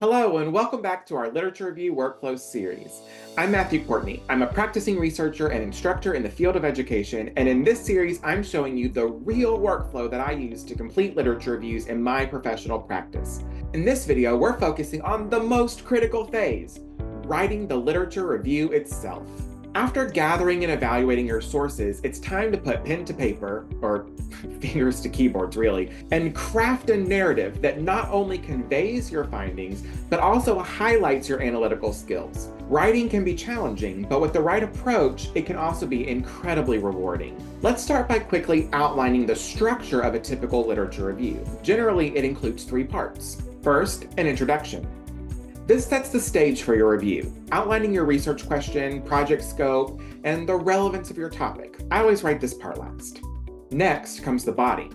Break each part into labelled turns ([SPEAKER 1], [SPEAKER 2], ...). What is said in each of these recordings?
[SPEAKER 1] Hello, and welcome back to our Literature Review Workflow series. I'm Matthew Courtney. I'm a practicing researcher and instructor in the field of education, and in this series, I'm showing you the real workflow that I use to complete literature reviews in my professional practice. In this video, we're focusing on the most critical phase, writing the literature review itself. After gathering and evaluating your sources, it's time to put pen to paper, or fingers to keyboards really, and craft a narrative that not only conveys your findings, but also highlights your analytical skills. Writing can be challenging, but with the right approach, it can also be incredibly rewarding. Let's start by quickly outlining the structure of a typical literature review. Generally, it includes three parts. First, an introduction. This sets the stage for your review, outlining your research question, project scope, and the relevance of your topic. I always write this part last. Next comes the body.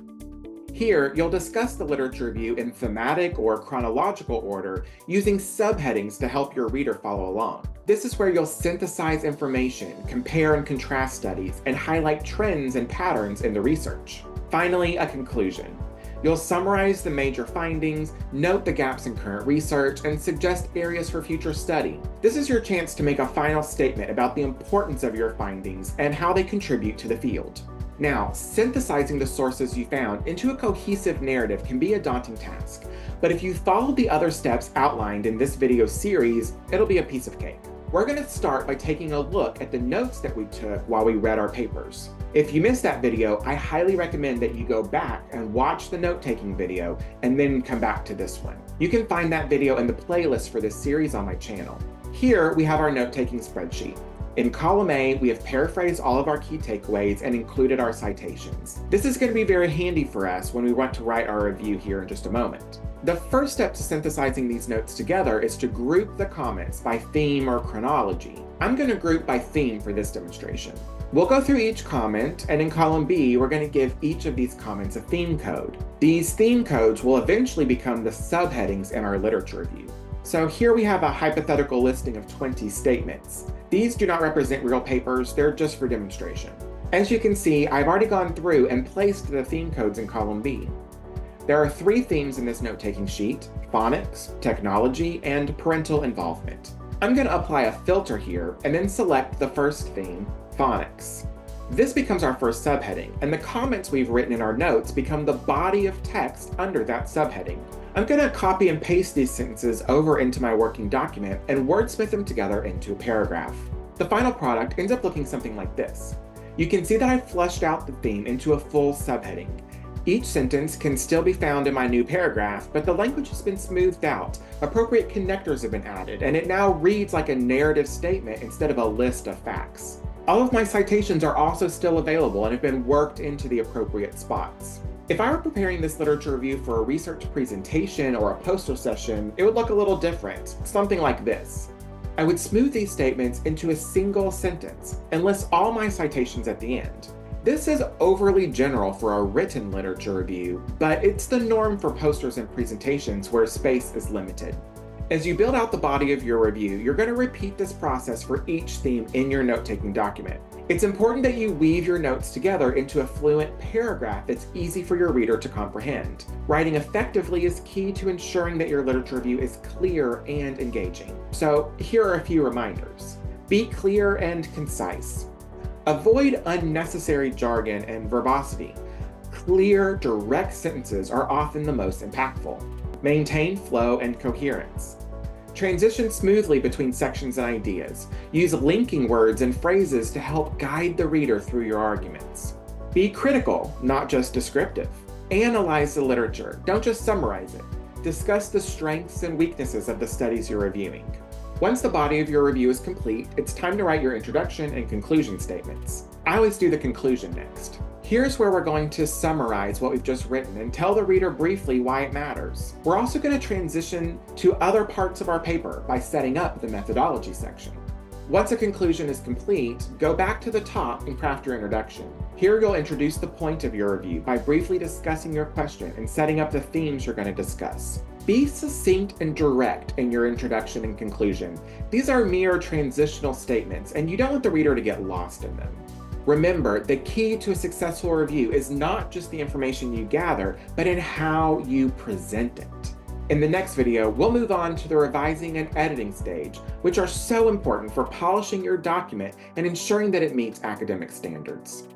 [SPEAKER 1] Here, you'll discuss the literature review in thematic or chronological order using subheadings to help your reader follow along. This is where you'll synthesize information, compare and contrast studies, and highlight trends and patterns in the research. Finally, a conclusion. You'll summarize the major findings, note the gaps in current research, and suggest areas for future study. This is your chance to make a final statement about the importance of your findings and how they contribute to the field. Now, synthesizing the sources you found into a cohesive narrative can be a daunting task, but if you follow the other steps outlined in this video series, it'll be a piece of cake. We're going to start by taking a look at the notes that we took while we read our papers. If you missed that video, I highly recommend that you go back and watch the note-taking video and then come back to this one. You can find that video in the playlist for this series on my channel. Here we have our note-taking spreadsheet. In column A, we have paraphrased all of our key takeaways and included our citations. This is going to be very handy for us when we want to write our review here in just a moment. The first step to synthesizing these notes together is to group the comments by theme or chronology. I'm going to group by theme for this demonstration. We'll go through each comment, and in column B, we're going to give each of these comments a theme code. These theme codes will eventually become the subheadings in our literature review. So here we have a hypothetical listing of 20 statements. These do not represent real papers, they're just for demonstration. As you can see, I've already gone through and placed the theme codes in column B. There are three themes in this note-taking sheet: phonics, technology, and parental involvement. I'm going to apply a filter here and then select the first theme, phonics. This becomes our first subheading, and the comments we've written in our notes become the body of text under that subheading. I'm going to copy and paste these sentences over into my working document and wordsmith them together into a paragraph. The final product ends up looking something like this. You can see that I've fleshed out the theme into a full subheading. Each sentence can still be found in my new paragraph, but the language has been smoothed out, appropriate connectors have been added, and it now reads like a narrative statement instead of a list of facts. All of my citations are also still available and have been worked into the appropriate spots. If I were preparing this literature review for a research presentation or a poster session, it would look a little different, something like this. I would smooth these statements into a single sentence and list all my citations at the end. This is overly general for a written literature review, but it's the norm for posters and presentations where space is limited. As you build out the body of your review, you're going to repeat this process for each theme in your note-taking document. It's important that you weave your notes together into a fluent paragraph that's easy for your reader to comprehend. Writing effectively is key to ensuring that your literature review is clear and engaging. So here are a few reminders. Be clear and concise. Avoid unnecessary jargon and verbosity. Clear, direct sentences are often the most impactful. Maintain flow and coherence. Transition smoothly between sections and ideas. Use linking words and phrases to help guide the reader through your arguments. Be critical, not just descriptive. Analyze the literature, don't just summarize it. Discuss the strengths and weaknesses of the studies you're reviewing. Once the body of your review is complete, it's time to write your introduction and conclusion statements. I always do the conclusion next. Here's where we're going to summarize what we've just written and tell the reader briefly why it matters. We're also going to transition to other parts of our paper by setting up the methodology section. Once a conclusion is complete, go back to the top and craft your introduction. Here you'll introduce the point of your review by briefly discussing your question and setting up the themes you're going to discuss. Be succinct and direct in your introduction and conclusion. These are mere transitional statements, and you don't want the reader to get lost in them. Remember, the key to a successful review is not just the information you gather, but in how you present it. In the next video, we'll move on to the revising and editing stage, which are so important for polishing your document and ensuring that it meets academic standards.